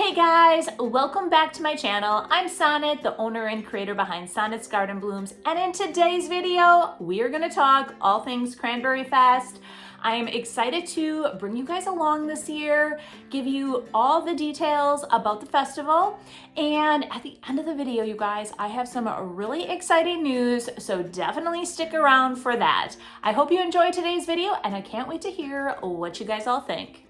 Hey guys, welcome back to my channel. I'm Sonnet, the owner and creator behind Sonnet's Garden Blooms, and in today's video, we are going to talk all things Cranberryfest. I am excited to bring you guys along this year, give you all the details about the festival, and at the end of the video, you guys, I have some really exciting news, so definitely stick around for that. I hope you enjoyed today's video, and I can't wait to hear what you guys all think.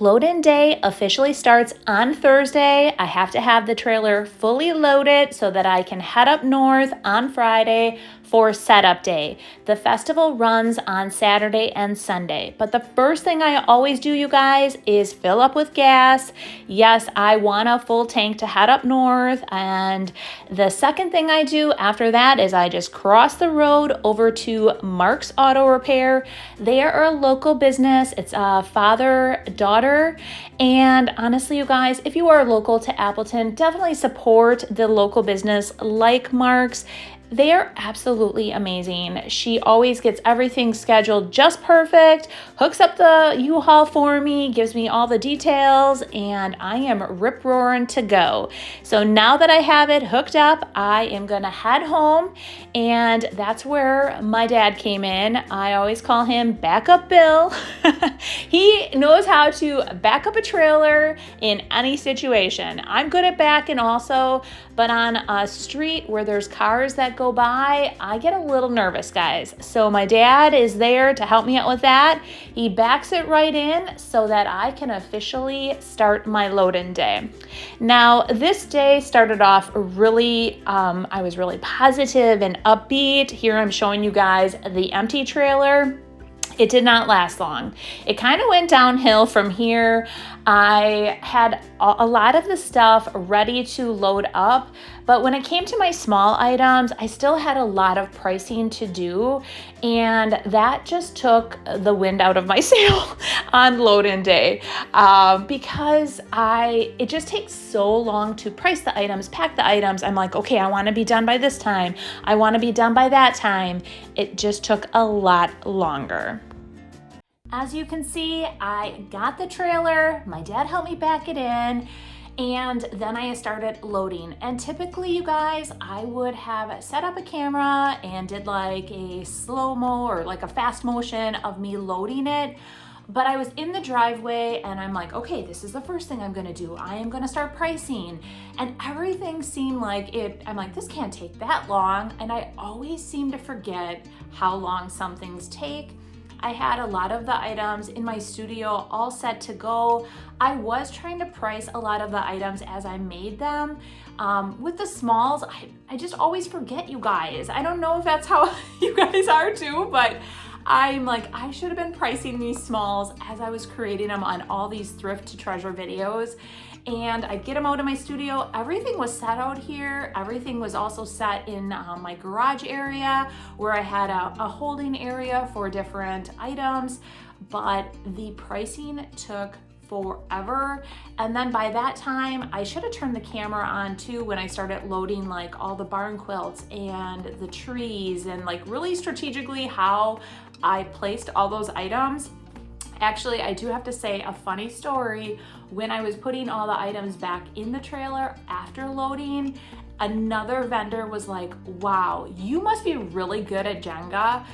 Load-in day officially starts on Thursday. I have to have the trailer fully loaded so that I can head up north on Friday for setup day. The festival runs on Saturday and Sunday, but the first thing I always do, you guys, is fill up with gas. Yes, I want a full tank to head up north, and the second thing I do after that is I just cross the road over to Mark's Auto Repair. They are a local business. It's a father-daughter, and honestly, you guys, if you are local to Appleton, definitely support the local business like Mark's. They are absolutely amazing. She always gets everything scheduled just perfect, hooks up the U-Haul for me, gives me all the details, and I am rip-roaring to go. So now that I have it hooked up, I am gonna head home, and that's where my dad came in. I always call him Backup Bill. He knows how to back up a trailer in any situation. I'm good at backing also, but on a street where there's cars that go by, I get a little nervous, guys. So my dad is there to help me out with that. He backs it right in so that I can officially start my load-in day. Now, this day started off really, I was really positive and upbeat. Here I'm showing you guys the empty trailer. It did not last long. It kind of went downhill from here. I had a lot of the stuff ready to load up, but when it came to my small items, I still had a lot of pricing to do, and that just took the wind out of my sail on load-in day because it just takes so long to price the items, pack the items. I'm like, okay, I want to be done by this time. I want to be done by that time. It just took a lot longer. As you can see, I got the trailer, my dad helped me back it in, and then I started loading. And typically, you guys, I would have set up a camera and did like a slow-mo or like a fast motion of me loading it. But I was in the driveway and I'm like, okay, this is the first thing I'm gonna do. I am gonna start pricing. And everything seemed like I'm like, this can't take that long. And I always seem to forget how long some things take. I had a lot of the items in my studio all set to go. I was trying to price a lot of the items as I made them. With the smalls, I just always forget, you guys. I don't know if that's how you guys are too, but I'm like, I should have been pricing these smalls as I was creating them on all these thrift to treasure videos. And I get them out of my studio. Everything was set out here. Everything was also set in my garage area where I had a holding area for different items, but the pricing took forever. And then by that time, I should have turned the camera on too when I started loading like all the barn quilts and the trees and like really strategically how I placed all those items. Actually, I do have to say a funny story. When I was putting all the items back in the trailer after loading, another vendor was like, wow, you must be really good at Jenga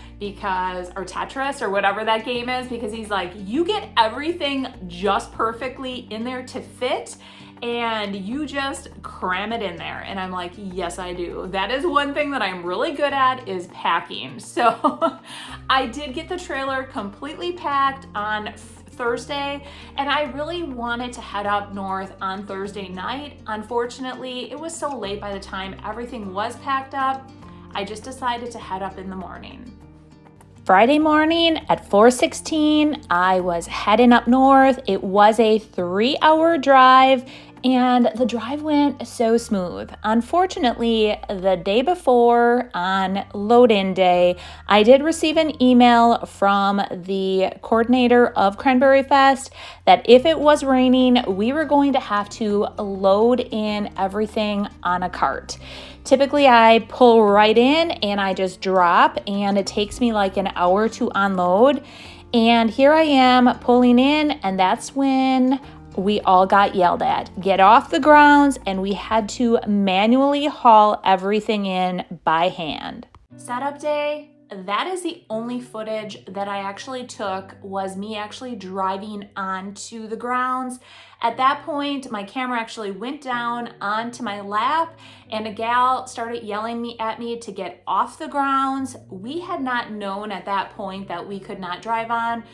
or Tetris or whatever that game is, because he's like, you get everything just perfectly in there to fit and you just cram it in there. And I'm like, yes, I do. That is one thing that I'm really good at, is packing. So I did get the trailer completely packed on Thursday, and I really wanted to head up north on Thursday night. Unfortunately, it was so late by the time everything was packed up, I just decided to head up in the morning. Friday morning at 4:16, I was heading up north. It was a 3-hour drive, and the drive went so smooth. Unfortunately, the day before on load-in day, I did receive an email from the coordinator of Cranberryfest that if it was raining, we were going to have to load in everything on a cart. Typically, I pull right in and I just drop, and it takes me like an hour to unload. And here I am pulling in, and that's when we all got yelled at. Get off the grounds, and we had to manually haul everything in by hand. Setup day, that is the only footage that I actually took, was me actually driving onto the grounds. At that point, my camera actually went down onto my lap and a gal started yelling at me to get off the grounds. We had not known at that point that we could not drive on.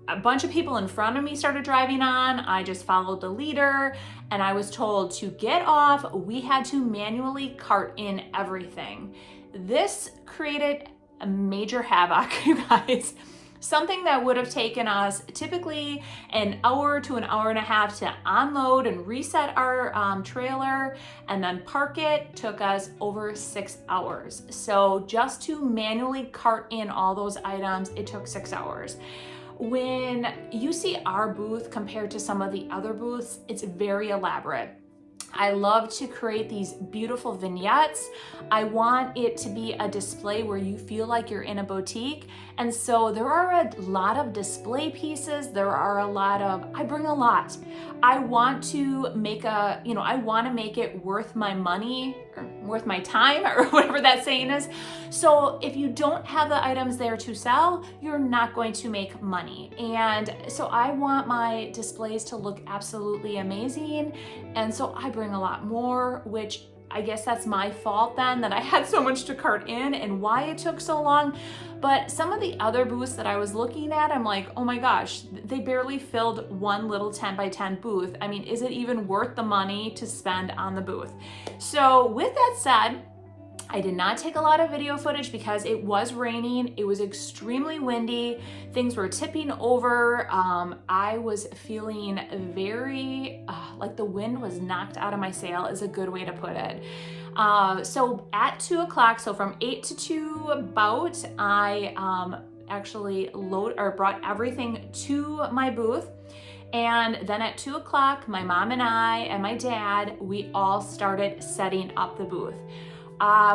A bunch of people in front of me started driving on. I just followed the leader and I was told to get off. We had to manually cart in everything. This created a major havoc, you guys. Something that would have taken us typically an hour to an hour and a half to unload and reset our trailer and then park it took us over 6 hours. So just to manually cart in all those items, it took 6 hours. When you see our booth compared to some of the other booths, it's very elaborate. I love to create these beautiful vignettes. I want it to be a display where you feel like you're in a boutique. And so there are a lot of display pieces. There are a lot of, I bring a lot. I want to make I want to make it worth my money or worth my time or whatever that saying is. So if you don't have the items there to sell, you're not going to make money. And so I want my displays to look absolutely amazing. And so I bring a lot more, which I guess that's my fault then, that I had so much to cart in and why it took so long. But some of the other booths that I was looking at, I'm like, oh my gosh, they barely filled one little 10 by 10 booth. I mean, is it even worth the money to spend on the booth? So with that said, I did not take a lot of video footage because it was raining. It was extremely windy. Things were tipping over. I was feeling very, like the wind was knocked out of my sail is a good way to put it. So at 2 o'clock, so from 8 to 2 about, I actually brought everything to my booth. And then at 2 o'clock, my mom and I and my dad, we all started setting up the booth.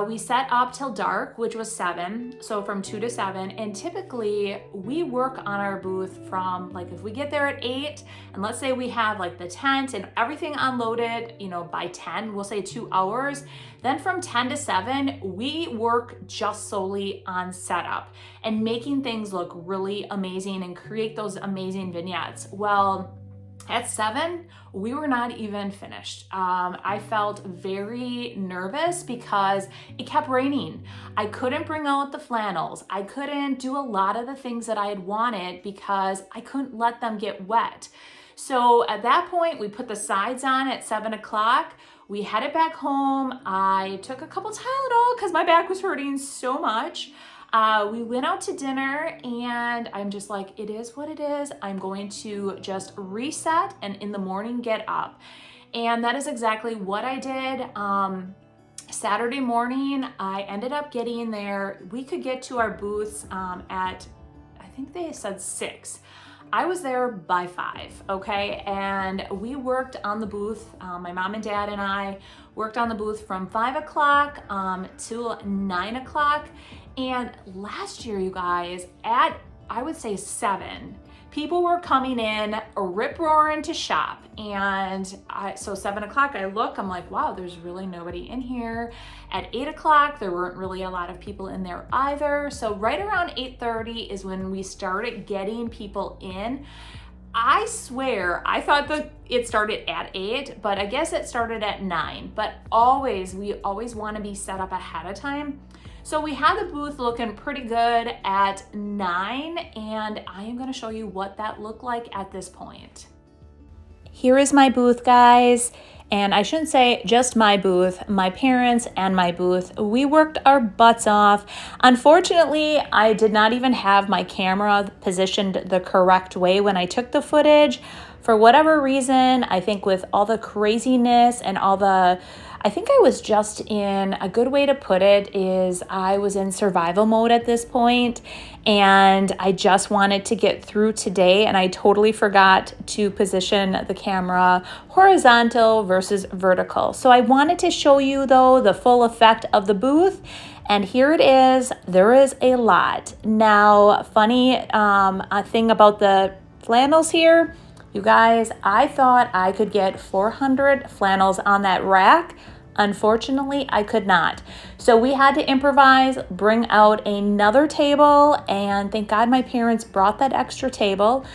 We set up till dark, which was 7, so from 2 to 7, and typically we work on our booth from, like, if we get there at 8, and let's say we have like the tent and everything unloaded, by 10, we'll say 2 hours, then from 10 to 7, we work just solely on setup and making things look really amazing and create those amazing vignettes. Well, at 7, we were not even finished. I felt very nervous because it kept raining. I couldn't bring out the flannels. I couldn't do a lot of the things that I had wanted because I couldn't let them get wet. So at that point, we put the sides on at 7 o'clock. We headed back home. I took a couple Tylenol because my back was hurting so much. We went out to dinner and I'm just like, it is what it is. I'm going to just reset and in the morning get up. And that is exactly what I did. Saturday morning, I ended up getting there. We could get to our booths at, I think they said 6. I was there by 5, okay? And we worked on the booth, my mom and dad and I worked on the booth from 5 o'clock till 9 o'clock. And last year, you guys, at, I would say 7, people were coming in rip-roaring to shop. And so 7 o'clock, I look, I'm like, wow, there's really nobody in here. At 8 o'clock, there weren't really a lot of people in there either. So right around 8:30 is when we started getting people in. I swear, I thought that it started at 8, but I guess it started at 9. But we always want to be set up ahead of time. So we had the booth looking pretty good at 9, and I am going to show you what that looked like at this point. Here is my booth, guys. And I shouldn't say just my booth, my parents and my booth. We worked our butts off. Unfortunately, I did not even have my camera positioned the correct way when I took the footage. For whatever reason, I think with all the craziness and I think I was just in, a good way to put it is I was in survival mode at this point and I just wanted to get through today and I totally forgot to position the camera horizontal versus vertical. So I wanted to show you though the full effect of the booth, and here it is. There is a lot. Now, funny thing about the flannels here, You guys, I thought I could get 400 flannels on that rack. Unfortunately, I could not. So we had to improvise, bring out another table, and thank God my parents brought that extra table.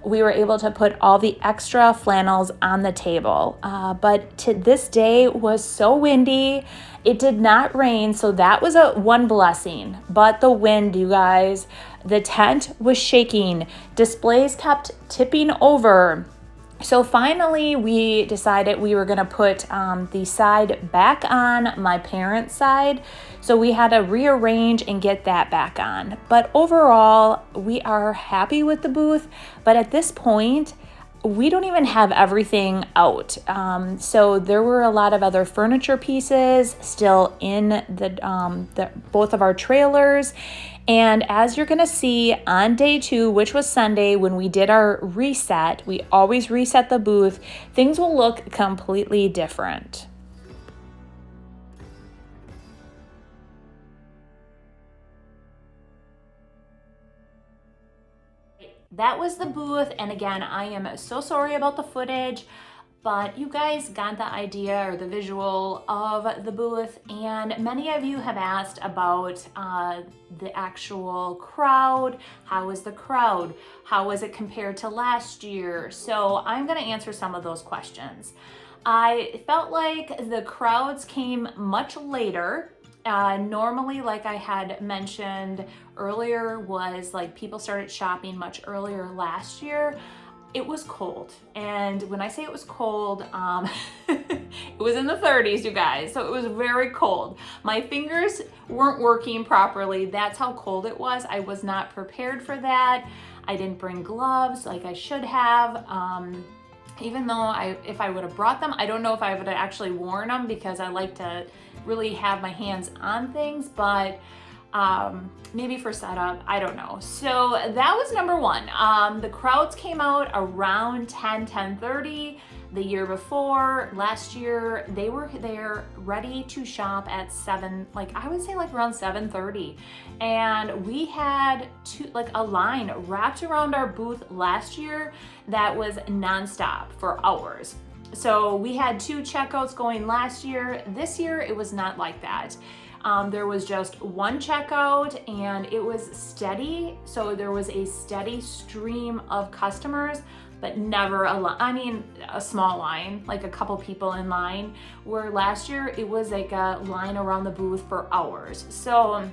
We were able to put all the extra flannels on the table. But to this day was so windy. It did not rain, so that was one blessing. But the wind, you guys, the tent was shaking. Displays kept tipping over. So finally, we decided we were going to put the side back on my parents' side. So we had to rearrange and get that back on. But overall, we are happy with the booth. But at this point, we don't even have everything out. So there were a lot of other furniture pieces still in the both of our trailers. And as you're gonna see on day 2, which was Sunday, when we did our reset, we always reset the booth, things will look completely different. That was the booth, and again, I am so sorry about the footage, but you guys got the idea or the visual of the booth, and many of you have asked about the actual crowd. How was the crowd? How was it compared to last year? So I'm gonna answer some of those questions. I felt like the crowds came much later. Normally, like I had mentioned earlier, was like people started shopping much earlier last year. It was cold, and when I say it was cold, it was in the 30s, you guys, so it was very cold. My fingers weren't working properly. That's how cold it was. I was not prepared for that. I didn't bring gloves like I should have. Even though if I would have brought them, I don't know if I would have actually worn them because I like to really have my hands on things, but maybe for setup, I don't know. So that was number one. The crowds came out around 10:30. The year before, last year, they were there ready to shop at 7, like I would say like around 7:30. And we had a line wrapped around our booth last year that was nonstop for hours. So we had 2 checkouts going last year. This year, it was not like that. There was just one checkout and it was steady. So there was a steady stream of customers, but never a small line, like a couple people in line, where last year it was like a line around the booth for hours. So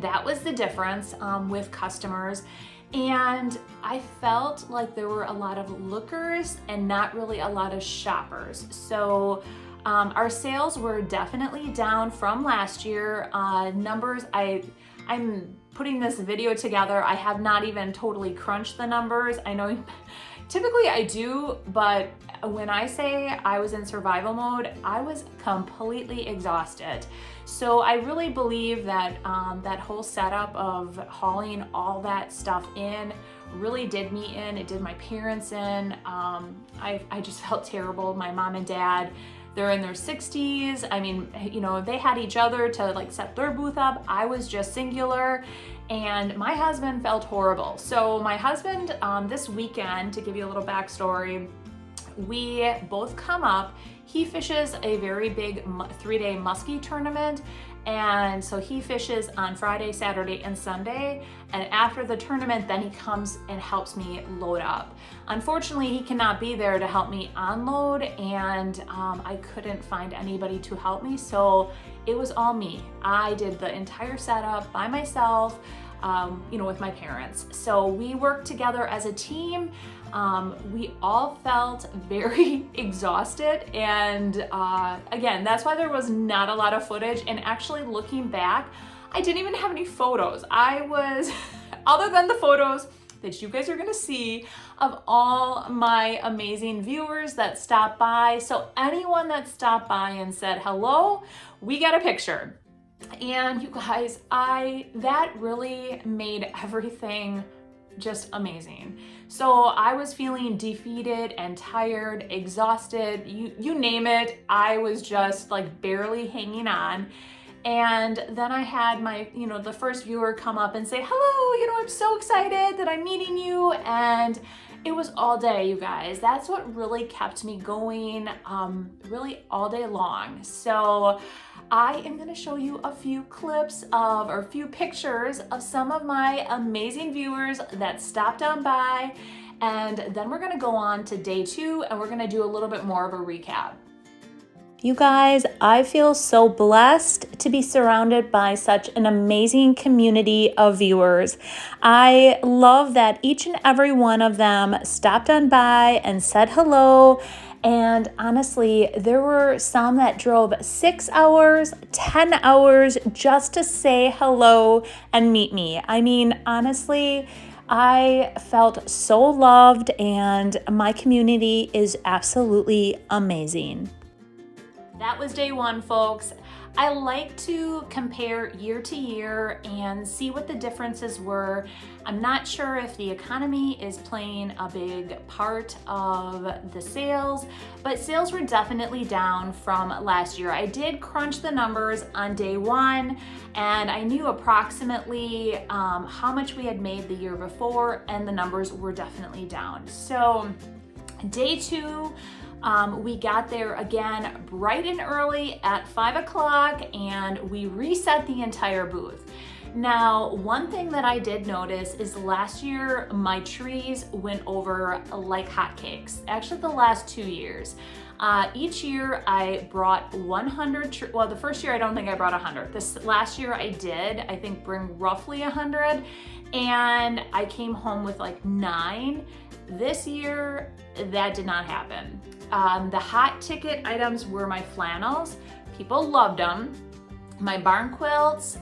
that was the difference with customers. And I felt like there were a lot of lookers and not really a lot of shoppers. So our sales were definitely down from last year. Numbers, I'm putting this video together. I have not even totally crunched the numbers. I know typically I do, but when I say I was in survival mode, I was completely exhausted. So I really believe that that whole setup of hauling all that stuff in really did me in. It did my parents in. I just felt terrible. My mom and dad, they're in their 60s. I mean, you know, they had each other to like set their booth up. I was just singular, and my husband felt horrible. So my husband, this weekend, to give you a little backstory, we both come up. He fishes a very big 3-day muskie tournament. And so he fishes on Friday, Saturday, and Sunday. And after the tournament, then he comes and helps me load up. Unfortunately, he cannot be there to help me unload, and I couldn't find anybody to help me. So it was all me. I did the entire setup by myself, with my parents. So we worked together as a team. We all felt very exhausted, and again, that's why there was not a lot of footage. And actually looking back, I didn't even have any photos. I was, other than the photos that you guys are gonna see of all my amazing viewers that stopped by. So anyone that stopped by and said hello, we got a picture. And you guys, that really made everything just amazing. So I was feeling defeated and tired, exhausted, you name it. I was just like barely hanging on. And then I had my, the first viewer come up and say, hello, I'm so excited that I'm meeting you. And It was all day, you guys. That's what really kept me going, really all day long. So I am gonna show you a few clips of, or a few pictures of some of my amazing viewers that stopped on by. And then we're gonna go on to day 2 and we're gonna do a little bit more of a recap. You guys, I feel so blessed to be surrounded by such an amazing community of viewers. I love that each and every one of them stopped on by and said hello. And honestly, there were some that drove 6 hours, 10 hours just to say hello and meet me. I mean, honestly, I felt so loved and my community is absolutely amazing. That was day 1, folks. I like to compare year to year and see what the differences were. I'm not sure if the economy is playing a big part of the sales, but sales were definitely down from last year. I did crunch the numbers on day 1 and I knew approximately how much we had made the year before, and the numbers were definitely down. So day 2, we got there again bright and early at 5 o'clock and we reset the entire booth. Now, one thing that I did notice is last year my trees went over like hotcakes. Actually, the last 2 years. Each year I brought 100, well, the first year I don't think I brought 100. This last year I did, I think, bring roughly 100, and I came home with like 9. This year, that did not happen. The hot ticket items were my flannels. People loved them. My barn quilts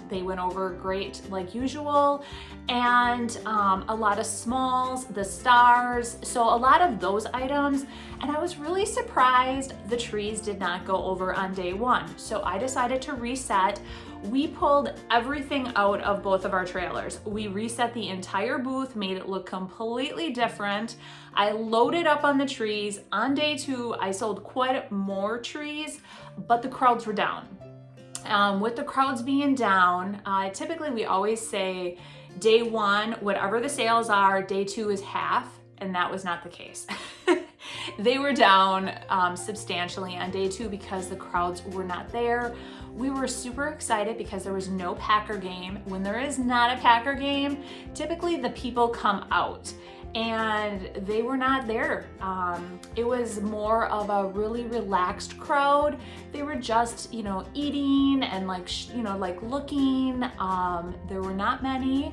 they went over great like usual, and a lot of smalls, the stars, so a lot of those items. And I was really surprised the trees did not go over on day 1. So I decided to reset. We pulled everything out of both of our trailers. We reset the entire booth, made it look completely different. I loaded up on the trees. On day 2, I sold quite more trees, but the crowds were down. With the crowds being down, typically we always say day 1, whatever the sales are, day 2 is half, and that was not the case. They were down substantially on day 2 because the crowds were not there. We were super excited because there was no Packer game. When there is not a Packer game, typically the people come out, and they were not there. It was more of a really relaxed crowd. They were just, eating and like looking. There were not many,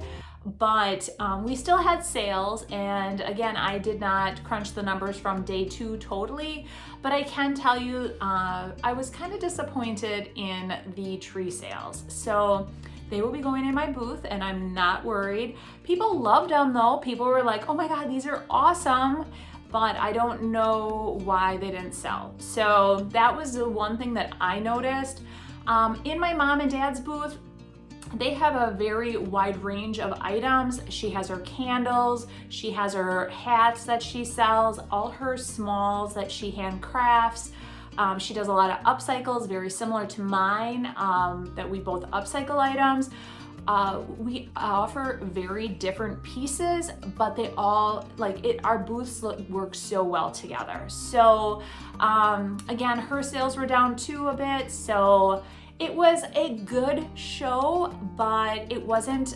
but we still had sales. And again, I did not crunch the numbers from day 2 totally, but I can tell you, I was kind of disappointed in the tree sales. So they will be going in my booth and I'm not worried. People loved them though. People were like, oh my God, these are awesome. But I don't know why they didn't sell. So that was the one thing that I noticed. In my mom and dad's booth, they have a very wide range of items. She has her candles, she has her hats that she sells, all her smalls that she handcrafts. She does a lot of upcycles, very similar to mine, that we both upcycle items. We offer very different pieces, but they all, our booths work so well together. So again, her sales were down too a bit, so it was a good show, but it wasn't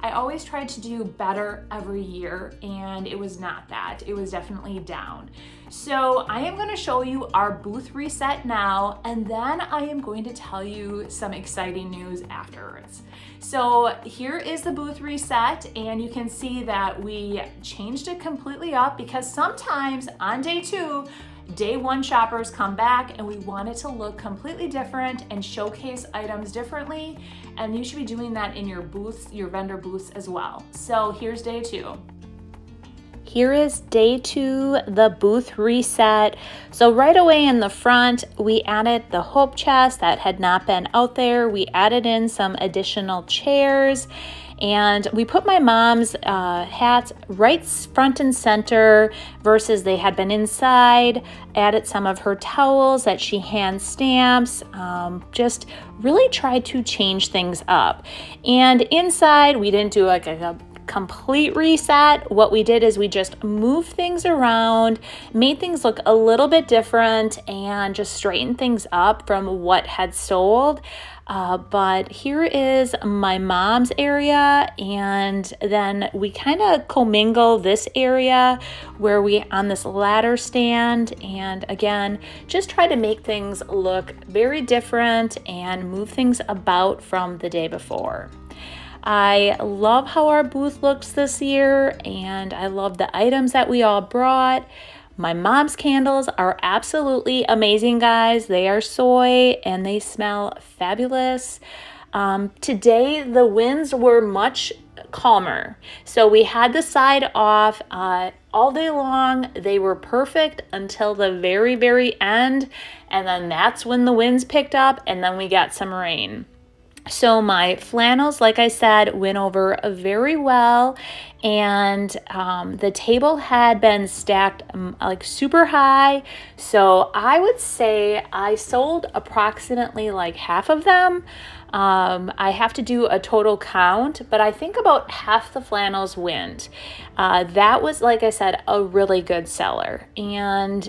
I always tried to do better every year, and it was not that. It was definitely down. So I am gonna show you our booth reset now, and then I am going to tell you some exciting news afterwards. So here is the booth reset, and you can see that we changed it completely up because sometimes on day 2, day 1 shoppers come back and we want it to look completely different and showcase items differently, and you should be doing that in your booths, your vendor booths as well. So here's day 2. Here is day 2, the booth reset. So right away in the front, we added the hope chest that had not been out there. We added in some additional chairs, and we put my mom's hats right front and center versus they had been inside. Added some of her towels that she hand stamps. Just really tried to change things up. And inside, we didn't do like a complete reset. What we did is we just moved things around, made things look a little bit different, and just straightened things up from what had sold. But here is my mom's area, and then we kind of commingle this area where we on this ladder stand, and again just try to make things look very different and move things about from the day before. I love how our booth looks this year, and I love the items that we all brought. My mom's candles are absolutely amazing, guys. They are soy and they smell fabulous. Today, the winds were much calmer. So we had the side off all day long. They were perfect until the very, very end. And then that's when the winds picked up and then we got some rain. So my flannels, like I said, went over very well, and the table had been stacked like super high. So I would say I sold approximately like half of them. I have to do a total count, but I think about half the flannels went. That was, like I said, a really good seller. And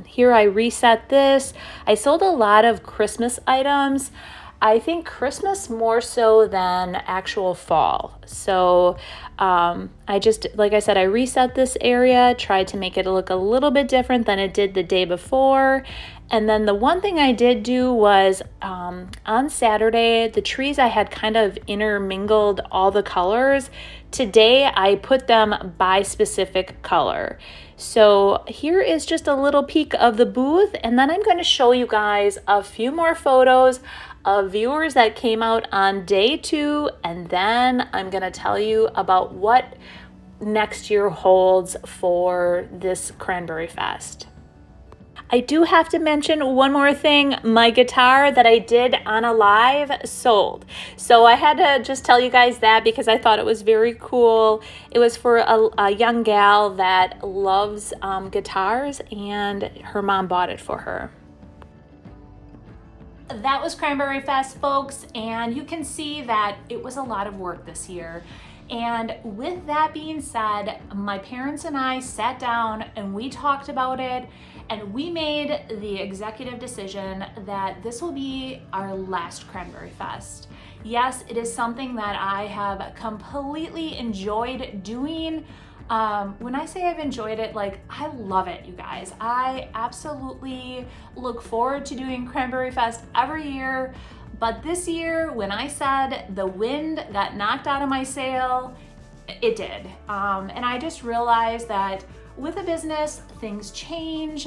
here I reset this. I sold a lot of Christmas items. I think Christmas more so than actual fall. So I just, like I said, I reset this area, tried to make it look a little bit different than it did the day before. And then the one thing I did do was on Saturday, the trees I had kind of intermingled all the colors. Today I put them by specific color. So here is just a little peek of the booth, and then I'm going to show you guys a few more photos of viewers that came out on day 2, and then I'm going to tell you about what next year holds for this Cranberryfest. I do have to mention one more thing. My guitar that I did on a live sold. So I had to just tell you guys that because I thought it was very cool. It was for a young gal that loves guitars, and her mom bought it for her. That was Cranberryfest, folks, and you can see that it was a lot of work this year. And with that being said, my parents and I sat down and we talked about it, and we made the executive decision that this will be our last Cranberryfest. Yes, it is something that I have completely enjoyed doing. When I say I've enjoyed it, like, I love it, you guys. I absolutely look forward to doing Cranberryfest every year. But this year, when I said the wind got knocked out of my sail, it did. And I just realized that with a business, things change.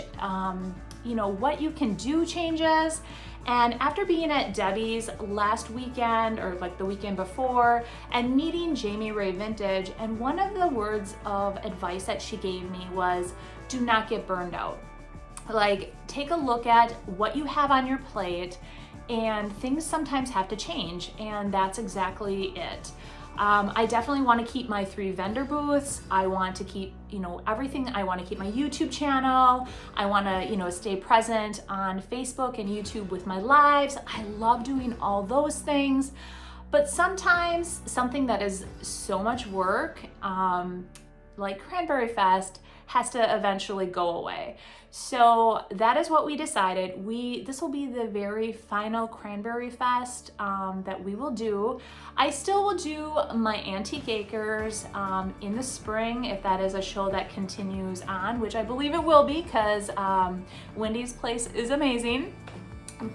You know, what you can do changes. And after being at Debbie's last weekend, or like the weekend before, and meeting Jamie Ray Vintage, and one of the words of advice that she gave me was, do not get burned out. Like, take a look at what you have on your plate, and things sometimes have to change, and that's exactly it. I definitely want to keep my 3 vendor booths. I want to keep, you know, everything. I want to keep my YouTube channel. I want to, you know, stay present on Facebook and YouTube with my lives. I love doing all those things. But sometimes something that is so much work, like Cranberryfest, has to eventually go away. So that is what we decided. This will be the very final Cranberryfest that we will do. I still will do my Antique Acres in the spring, if that is a show that continues on, which I believe it will be, because Wendy's place is amazing.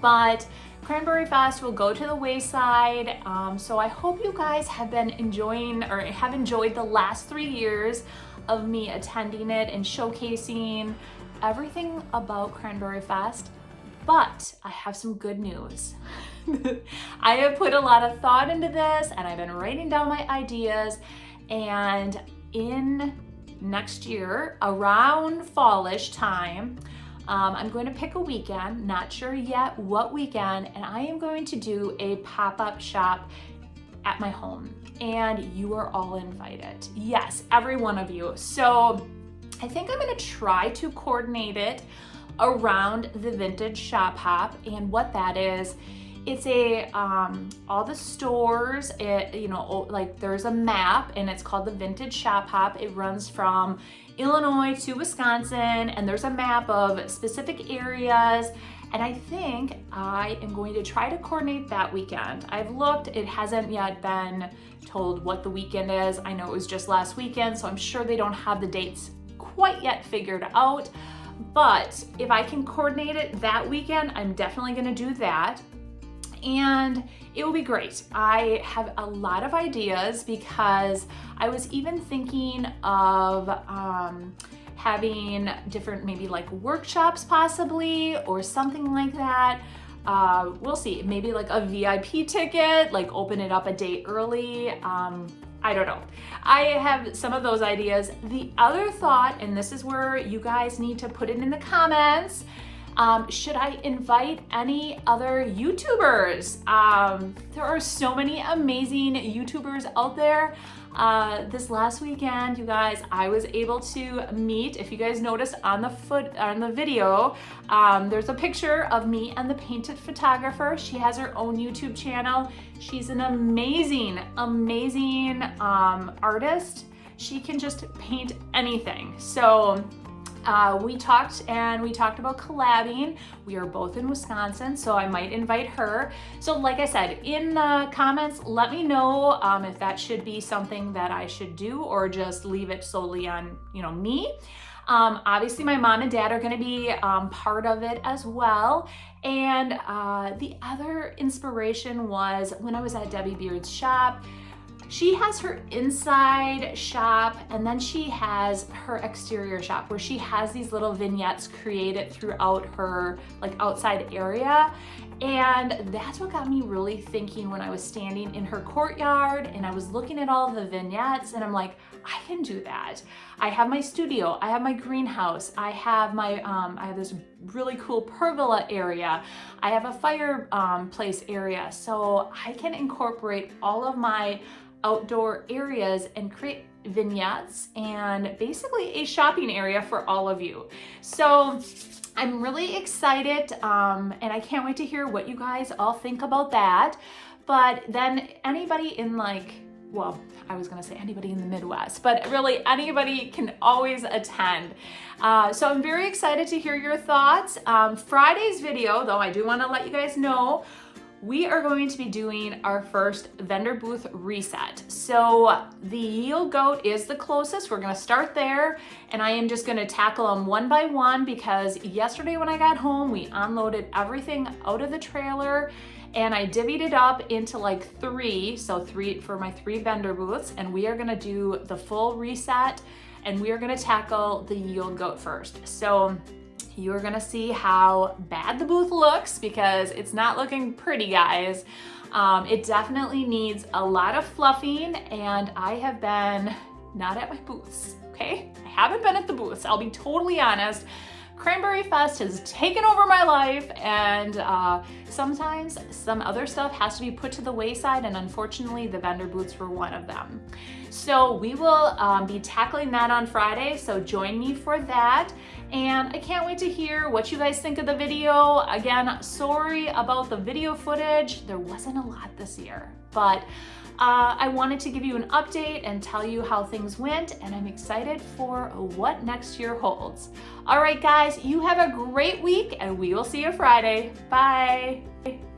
But Cranberryfest will go to the wayside. So I hope you guys have been enjoying, or have enjoyed, the last 3 years of me attending it and showcasing everything about Cranberryfest. But I have some good news. I have put a lot of thought into this, and I've been writing down my ideas, and in next year, around fallish time, I'm going to pick a weekend, not sure yet what weekend, and I am going to do a pop-up shop at my home, and you are all invited. Yes, every one of you. So I think I'm going to try to coordinate it around the vintage shop hop, and what that is It's a all the stores, you know, like there's a map and it's called the Vintage Shop Hop. It runs from Illinois to Wisconsin, and there's a map of specific areas. And I think I am going to try to coordinate that weekend. I've looked, it hasn't yet been told what the weekend is. I know it was just last weekend, so I'm sure they don't have the dates quite yet figured out. But if I can coordinate it that weekend, I'm definitely gonna do that. And it will be great. I have a lot of ideas because I was even thinking of having different, maybe like workshops possibly, or something like that. We'll see, maybe like a VIP ticket, like open it up a day early. I don't know. I have some of those ideas. The other thought, and this is where you guys need to put it in the comments, should I invite any other YouTubers? There are so many amazing YouTubers out there. This last weekend, you guys, I was able to meet, if you guys noticed on the video, there's a picture of me and the painted photographer. She has her own YouTube channel. She's an amazing, amazing artist. She can just paint anything. So we talked about collabing. We are both in Wisconsin, so I might invite her. So like I said, in the comments, let me know if that should be something that I should do or just leave it solely on, you know, me. Obviously my mom and dad are gonna be part of it as well. And the other inspiration was when I was at Debbie Beard's shop. She has her inside shop, and then she has her exterior shop where she has these little vignettes created throughout her like outside area. And that's what got me really thinking when I was standing in her courtyard and I was looking at all the vignettes, and I'm like, I can do that. I have my studio, I have my greenhouse, I have my, I have this really cool pergola area, I have a fireplace area, so I can incorporate all of my outdoor areas and create vignettes and basically a shopping area for all of you. So I'm really excited and I can't wait to hear what you guys all think about that. But then anybody in like, well, I was gonna say anybody in the Midwest, but really anybody can always attend. So I'm very excited to hear your thoughts. Friday's video, though, I do wanna let you guys know, we are going to be doing our first vendor booth reset. So the Yield Goat is the closest. We're gonna start there, and I am just gonna tackle them one by one because yesterday when I got home, we unloaded everything out of the trailer and I divvied it up into like three for my 3 vendor booths, and we are gonna do the full reset and we are gonna tackle the Yield Goat first. So you're gonna see how bad the booth looks because it's not looking pretty, guys. It definitely needs a lot of fluffing, and I have been not at my booths, okay? I haven't been at the booths, I'll be totally honest. Cranberryfest has taken over my life, and sometimes some other stuff has to be put to the wayside, and unfortunately the vendor booths were one of them. So we will be tackling that on Friday, so join me for that. And I can't wait to hear what you guys think of the video. Again, sorry about the video footage. There wasn't a lot this year, but I wanted to give you an update and tell you how things went, and I'm excited for what next year holds. All right, guys, you have a great week, and we will see you Friday. Bye.